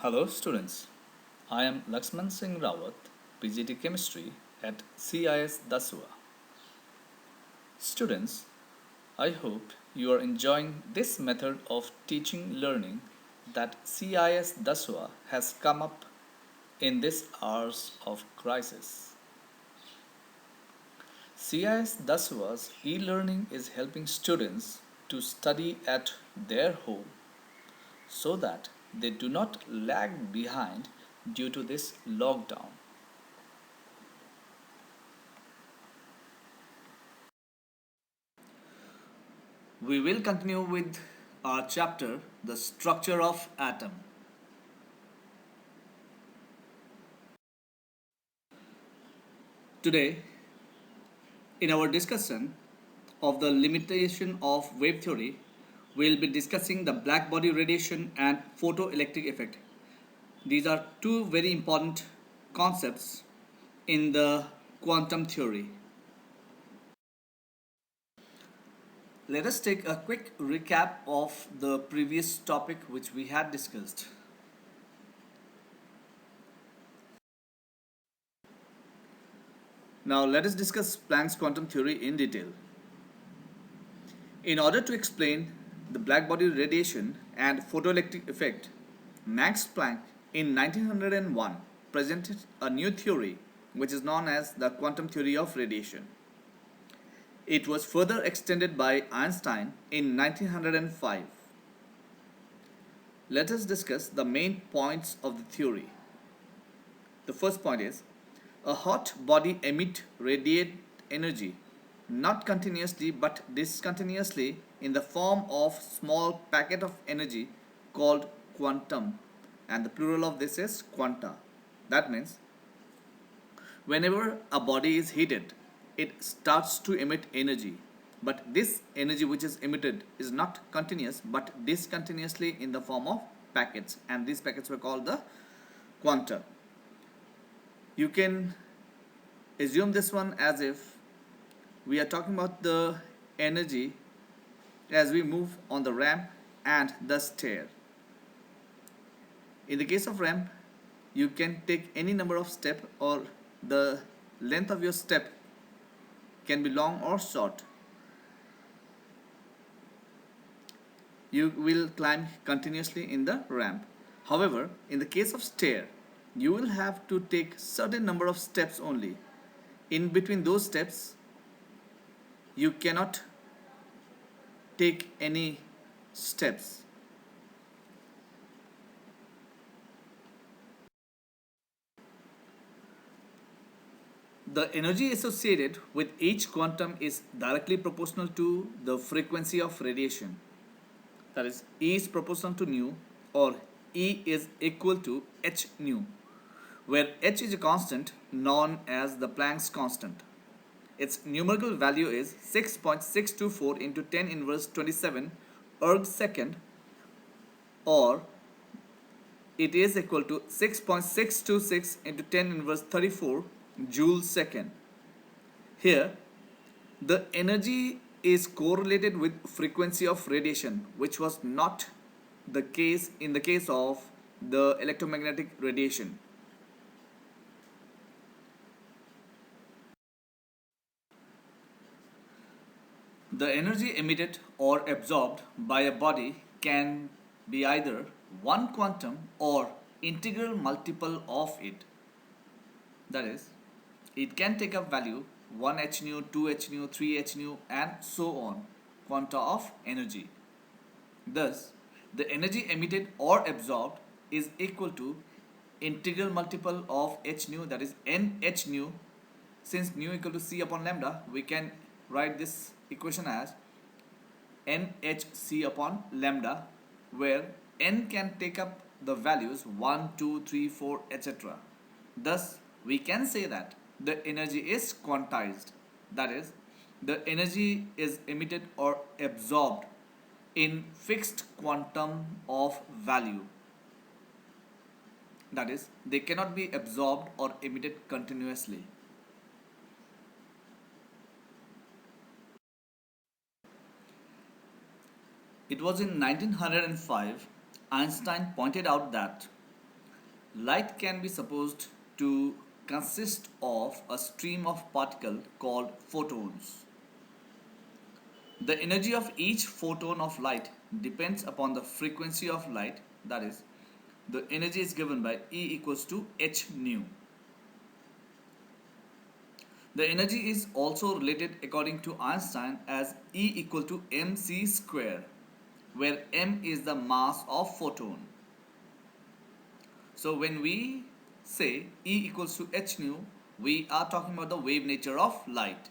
Hello students, I am Laxman Singh Rawat, PGT Chemistry at CIS Dasua. Students, I hope you are enjoying this method of teaching learning that CIS Dasua has come up in this hours of crisis. CIS Dasua's e-learning is helping students to study at their home so that they do not lag behind due to this lockdown. We will continue with our chapter, The Structure of Atom. Today, in our discussion of the limitation of wave theory, we'll be discussing the black body radiation and photoelectric effect. These are two very important concepts in the quantum theory. Let us take a quick recap of the previous topic which we had discussed. Now let us discuss Planck's quantum theory in detail. In order to explain the black body radiation and photoelectric effect, Max Planck in 1901 presented a new theory which is known as the quantum theory of radiation. It was further extended by Einstein in 1905. Let us discuss the main points of the theory. The first point is a hot body emit radiate energy not continuously but discontinuously in the form of small packet of energy called quantum, and the plural of this is quanta. That means whenever a body is heated it starts to emit energy, but this energy which is emitted is not continuous but discontinuously in the form of packets, and these packets were called the quanta. You can assume this one as if we are talking about the energy as we move on the ramp and the stair. In the case of ramp, you can take any number of steps, or the length of your step can be long or short. You will climb continuously in the ramp. However, in the case of stair, you will have to take certain number of steps only. In between those steps, you cannot take any steps. The energy associated with each quantum is directly proportional to the frequency of radiation. That is, E is proportional to nu, or E is equal to h nu, where h is a constant known as the Planck's constant. Its numerical value is 6.624 into 10 inverse 27 erg second, or it is equal to 6.626 into 10 inverse 34 joule second. Here, the energy is correlated with frequency of radiation, which was not the case in the case of the electromagnetic radiation. The energy emitted or absorbed by a body can be either one quantum or integral multiple of it. That is, it can take up value 1 h nu, 2 h nu, 3 h nu, and so on, quanta of energy. Thus, the energy emitted or absorbed is equal to integral multiple of h nu, that is n h nu. Since nu equal to c upon lambda, we can write this equation as nhc upon lambda, where n can take up the values 1, 2, 3, 4, etc. Thus, we can say that the energy is quantized. That is, the energy is emitted or absorbed in fixed quantum of value. That is, they cannot be absorbed or emitted continuously. It was in 1905 Einstein pointed out that Light can be supposed to consist of a stream of particles called photons. The energy of each photon of light depends upon the frequency of light, that is, the energy is given by E equals to h nu. The energy is also related according to Einstein as E equal to mc square, where m is the mass of photon. So when we say E equals to h nu, we are talking about the wave nature of light.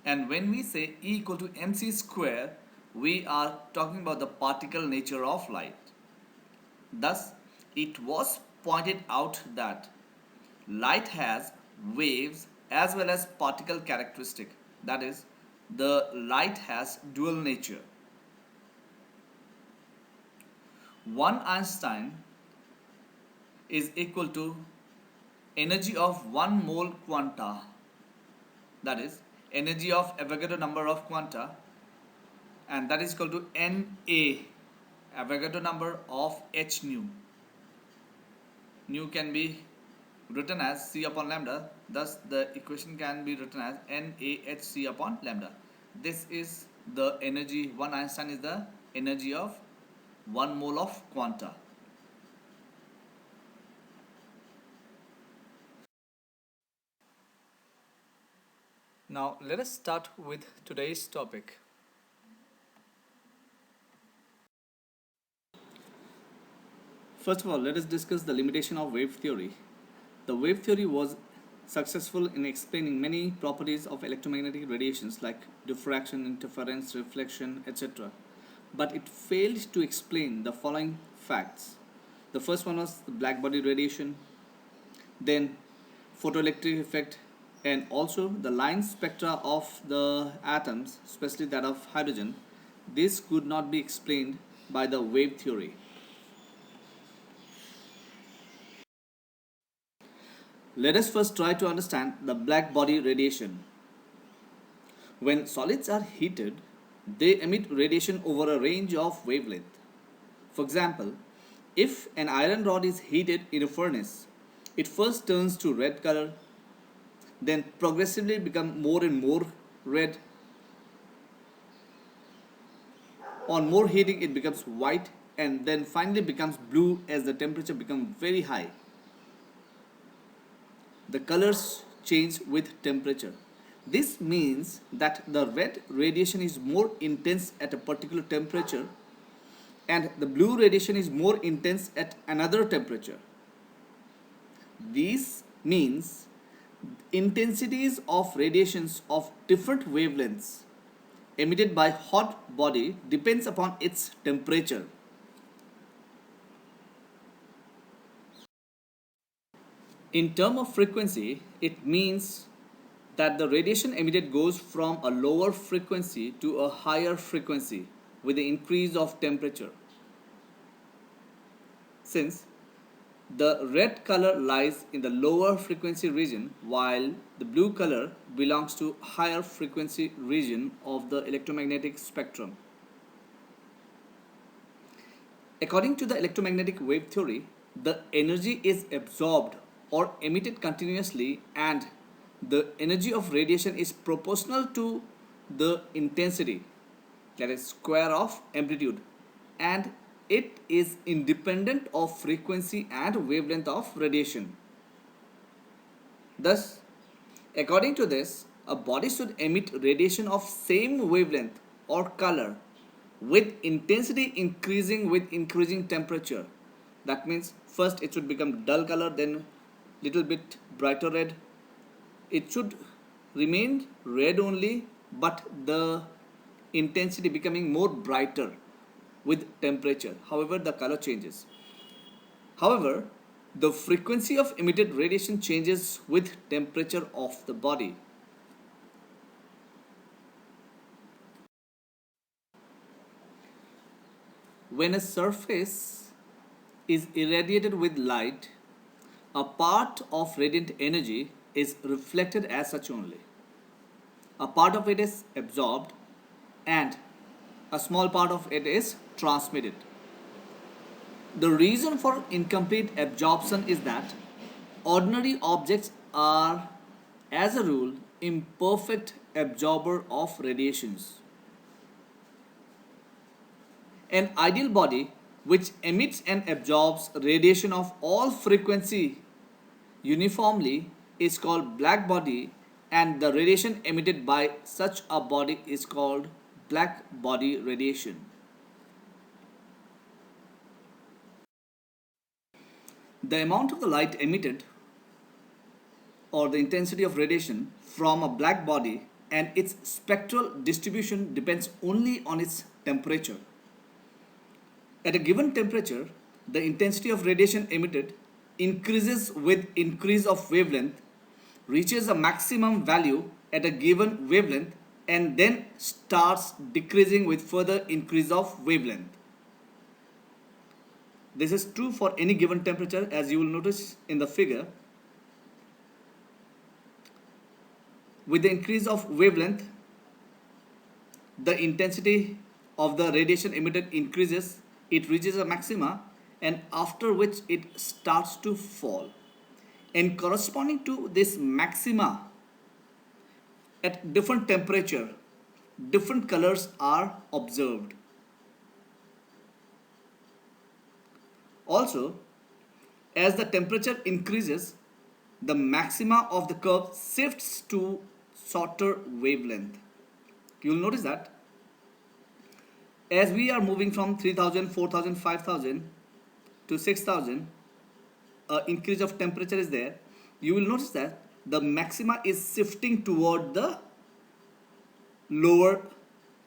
And when we say E equal to mc square, we are talking about the particle nature of light. Thus, it was pointed out that light has waves as well as particle characteristic. That is, the light has dual nature. One Einstein is equal to energy of one mole quanta, that is energy of Avogadro number of quanta, and that is equal to Na, Avogadro number of h nu. Nu can be written as c upon lambda, thus the equation can be written as NaHc upon lambda. This is the energy, one Einstein is the energy of one mole of quanta. Now let us start with today's topic. First of all, let us discuss the limitation of wave theory. The wave theory was successful in explaining many properties of electromagnetic radiations like diffraction, interference, reflection, etc. But it failed to explain the following facts. The first one was the black body radiation, then photoelectric effect, and also the line spectra of the atoms, especially that of hydrogen. This could not be explained by the wave theory. Let us first try to understand the black body radiation. When solids are heated, they emit radiation over a range of wavelength. For example, if an iron rod is heated in a furnace, it first turns to red color, then progressively become more and more red. On more heating, it becomes white and then finally becomes blue as the temperature becomes very high. The colors change with temperature. This means that the red radiation is more intense at a particular temperature and the blue radiation is more intense at another temperature. This means intensities of radiations of different wavelengths emitted by hot body depends upon its temperature. In term of frequency, it means that the radiation emitted goes from a lower frequency to a higher frequency with the increase of temperature. Since the red color lies in the lower frequency region while the blue color belongs to higher frequency region of the electromagnetic spectrum. According to the electromagnetic wave theory, the energy is absorbed or emitted continuously and the energy of radiation is proportional to the intensity, that is square of amplitude, and it is independent of frequency and wavelength of radiation. Thus, according to this, a body should emit radiation of same wavelength or color with intensity increasing with increasing temperature. That means first it should become dull color, then little bit brighter red. It should remain red only, but the intensity becoming more brighter with temperature. However, the color changes. However, the frequency of emitted radiation changes with temperature of the body. When a surface is irradiated with light, a part of radiant energy is reflected as such only. A part of it is absorbed and a small part of it is transmitted. The reason for incomplete absorption is that ordinary objects are, as a rule, imperfect absorber of radiations. An ideal body which emits and absorbs radiation of all frequency uniformly is called black body, and the radiation emitted by such a body is called black body radiation. The amount of the light emitted or the intensity of radiation from a black body and its spectral distribution depends only on its temperature. At a given temperature, the intensity of radiation emitted increases with increase of wavelength, reaches a maximum value at a given wavelength, and then starts decreasing with further increase of wavelength. This is true for any given temperature, as you will notice in the figure. With the increase of wavelength, the intensity of the radiation emitted increases, it reaches a maxima, and after which it starts to fall. And corresponding to this maxima, at different temperature, different colors are observed. Also, as the temperature increases, the maxima of the curve shifts to shorter wavelength. You will notice that as we are moving from 3000, 4000, 5000 to 6000, increase of temperature is there. You will notice that the maxima is shifting toward the lower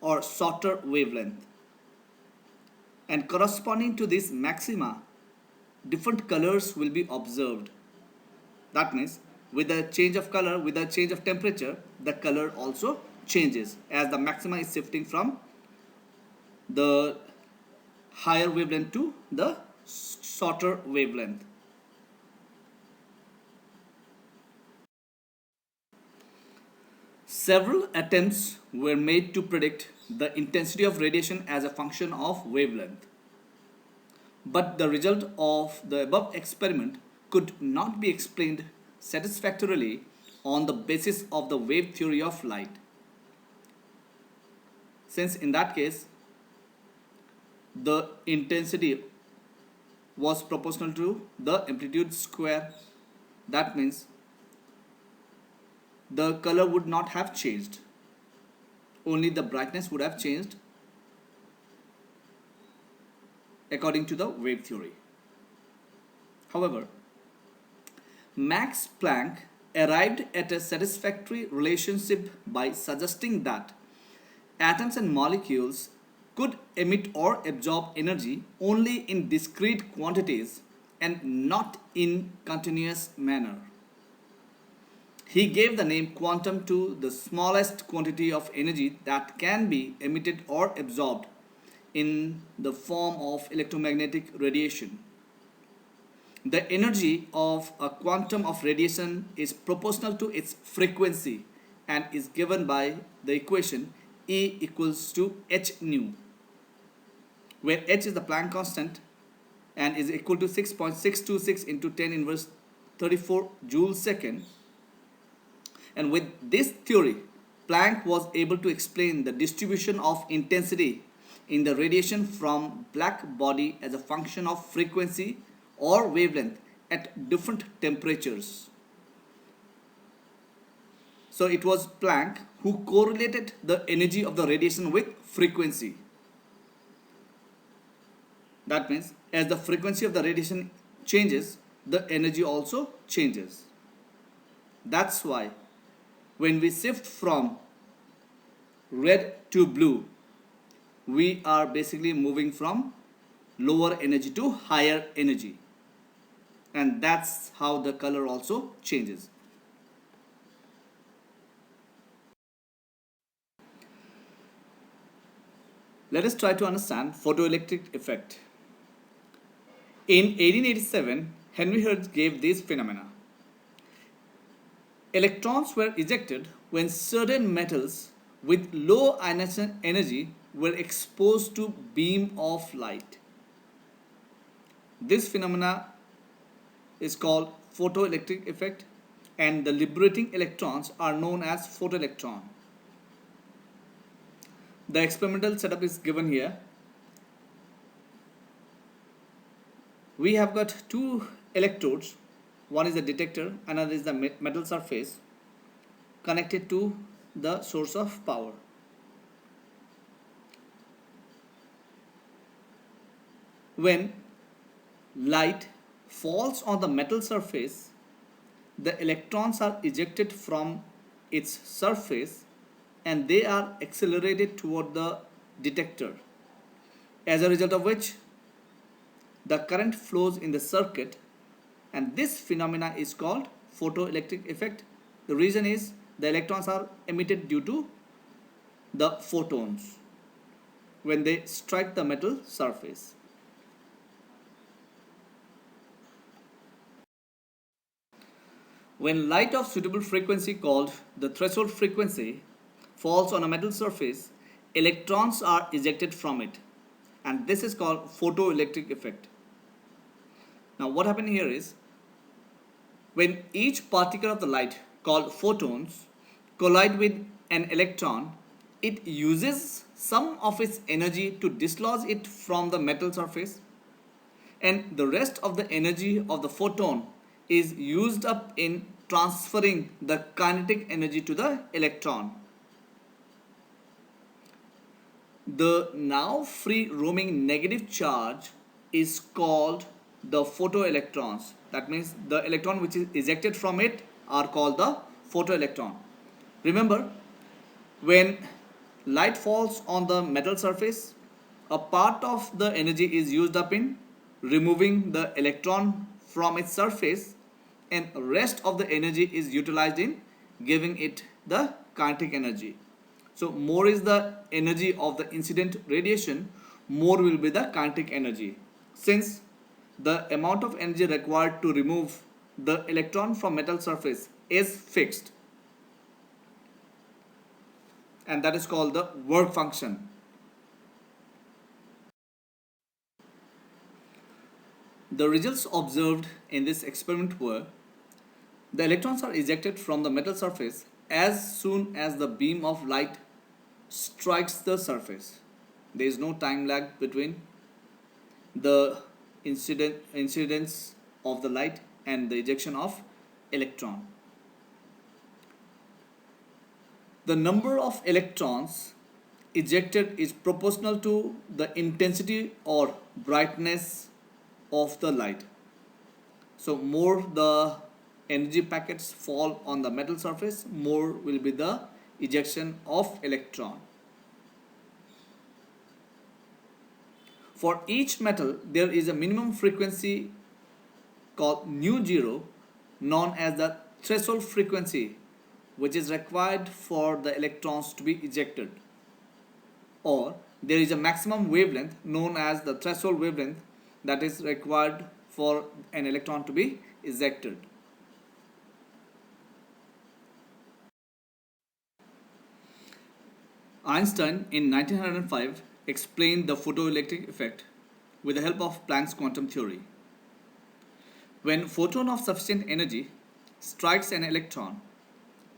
or shorter wavelength, and corresponding to this maxima, different colors will be observed. That means with the change of color, with the change of temperature, the color also changes as the maxima is shifting from the higher wavelength to the shorter wavelength. Several attempts were made to predict the intensity of radiation as a function of wavelength. But the result of the above experiment could not be explained satisfactorily on the basis of the wave theory of light. Since in that case, the intensity was proportional to the amplitude square, that means the color would not have changed, only the brightness would have changed according to the wave theory. However, Max Planck arrived at a satisfactory relationship by suggesting that atoms and molecules could emit or absorb energy only in discrete quantities and not in continuous manner. He gave the name quantum to the smallest quantity of energy that can be emitted or absorbed in the form of electromagnetic radiation. The energy of a quantum of radiation is proportional to its frequency and is given by the equation E equals to h nu, where h is the Planck constant and is equal to 6.626 into 10 inverse 34 joules second. And with this theory, Planck was able to explain the distribution of intensity in the radiation from black body as a function of frequency or wavelength at different temperatures. So it was Planck who correlated the energy of the radiation with frequency. That means as the frequency of the radiation changes, the energy also changes. That's why when we shift from red to blue, we are basically moving from lower energy to higher energy. And that's how the color also changes. Let us try to understand photoelectric effect. In 1887, Henry Hertz gave these phenomena. Electrons were ejected when certain metals with low ionization energy were exposed to beam of light. This phenomena is called photoelectric effect, and the liberating electrons are known as photoelectron. The experimental setup is given here. We have got two electrodes, one is the detector, another is the metal surface connected to the source of power. When light falls on the metal surface, the electrons are ejected from its surface and they are accelerated toward the detector, as a result of which the current flows in the circuit, and this phenomena is called photoelectric effect. The reason is the electrons are emitted due to the photons when they strike the metal surface. When light of suitable frequency, called the threshold frequency, falls on a metal surface, electrons are ejected from it, and this is called photoelectric effect. Now what happened here is, when each particle of the light, called photons, collide with an electron, it uses some of its energy to dislodge it from the metal surface, and the rest of the energy of the photon is used up in transferring the kinetic energy to the electron. The now free roaming negative charge is called the photoelectrons. That means the electron which is ejected from it are called the photoelectron. Remember, when light falls on the metal surface, a part of the energy is used up in removing the electron from its surface, and rest of the energy is utilized in giving it the kinetic energy. So more is the energy of the incident radiation, more will be the kinetic energy. Since the amount of energy required to remove the electron from metal surface is fixed, and that is called the work function. The results observed in this experiment were: the electrons are ejected from the metal surface as soon as the beam of light strikes the surface. There is no time lag between the incidence of the light and the ejection of electron. The number of electrons ejected is proportional to the intensity or brightness of the light. So more the energy packets fall on the metal surface, more will be the ejection of electron. For each metal, there is a minimum frequency called nu zero, known as the threshold frequency, which is required for the electrons to be ejected. Or there is a maximum wavelength known as the threshold wavelength that is required for an electron to be ejected. Einstein in 1905 explained the photoelectric effect with the help of Planck's quantum theory. When photon of sufficient energy strikes an electron,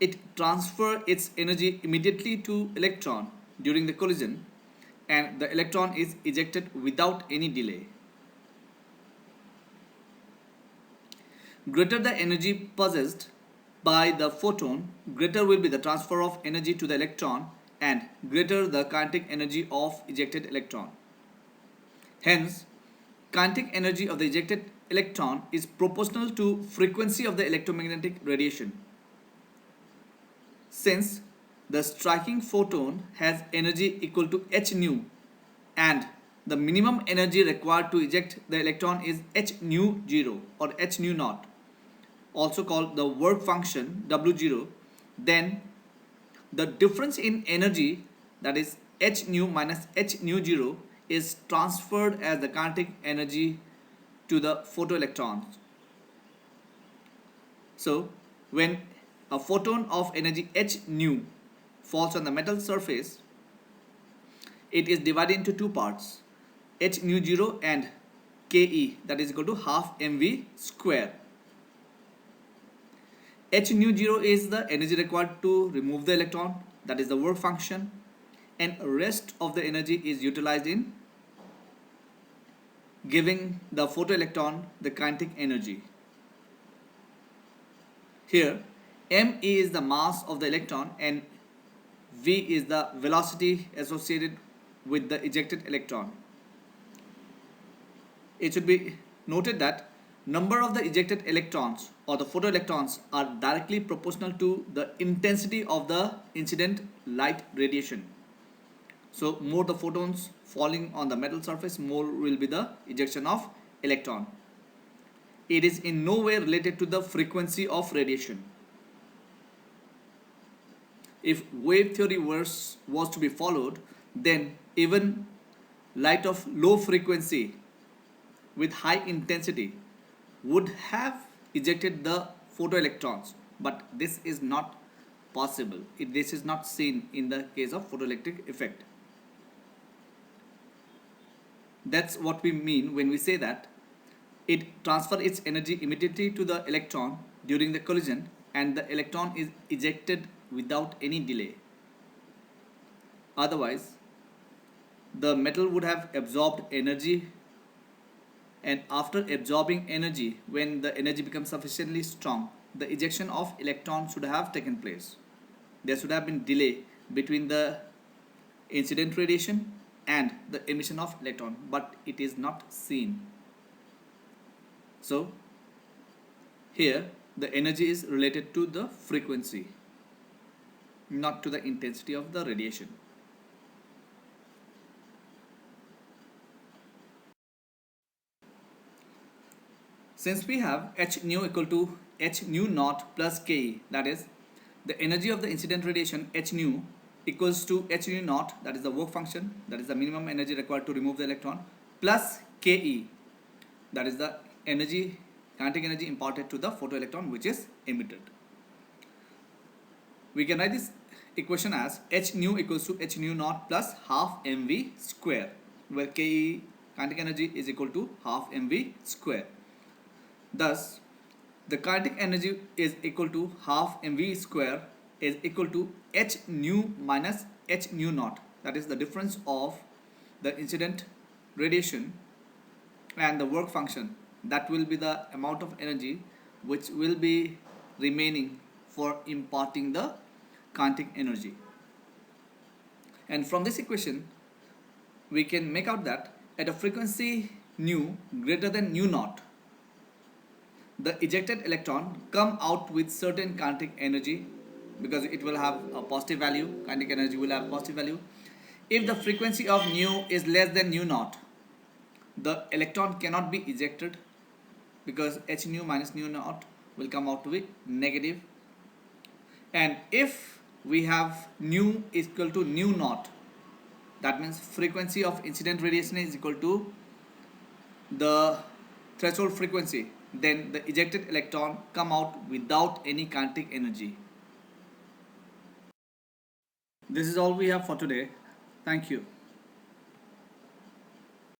it transfers its energy immediately to electron during the collision, and the electron is ejected without any delay. Greater the energy possessed by the photon, greater will be the transfer of energy to the electron, and greater the kinetic energy of ejected electron. Hence, kinetic energy of the ejected electron is proportional to frequency of the electromagnetic radiation. Since the striking photon has energy equal to h nu, and the minimum energy required to eject the electron is h nu 0 or h nu naught, also called the work function W0, then the difference in energy, that is h nu minus h nu 0, is transferred as the kinetic energy to the photoelectrons. So when a photon of energy h nu falls on the metal surface, it is divided into two parts, h nu 0 and Ke, that is equal to half mv square. H nu 0 is the energy required to remove the electron, that is the work function, and rest of the energy is utilized in giving the photoelectron the kinetic energy. Here m is the mass of the electron and v is the velocity associated with the ejected electron. It should be noted that number of the ejected electrons or the photoelectrons are directly proportional to the intensity of the incident light radiation. So more the photons falling on the metal surface, more will be the ejection of electron. It is in no way related to the frequency of radiation. If wave theory was to be followed, then even light of low frequency with high intensity would have ejected the photoelectrons, but this is not possible. This is not seen in the case of photoelectric effect. That's what we mean when we say that it transfers its energy immediately to the electron during the collision and the electron is ejected without any delay. Otherwise, the metal would have absorbed energy, and after absorbing energy, when the energy becomes sufficiently strong, the ejection of electron should have taken place. There should have been delay between the incident radiation and the emission of electron, but it is not seen. So here the energy is related to the frequency, not to the intensity of the radiation. Since we have h nu equal to h nu naught plus Ke, that is the energy of the incident radiation h nu equals to h nu naught, that is the work function, that is the minimum energy required to remove the electron, plus Ke, that is the energy, kinetic energy imparted to the photoelectron which is emitted. We can write this equation as h nu equals to h nu naught plus half mv square, where Ke, kinetic energy, is equal to half mv square. Thus, the kinetic energy is equal to half mv square is equal to h nu minus h nu naught, that is the difference of the incident radiation and the work function. That will be the amount of energy which will be remaining for imparting the kinetic energy. And from this equation we can make out that at a frequency nu greater than nu naught, the ejected electron come out with certain kinetic energy, because it will have a positive value, kinetic energy will have positive value. If the frequency of nu is less than nu naught, the electron cannot be ejected, because h nu minus nu naught will come out to be negative. And if we have nu is equal to nu naught, that means frequency of incident radiation is equal to the threshold frequency, then the ejected electron come out without any kinetic energy. This is all we have for today. Thank you.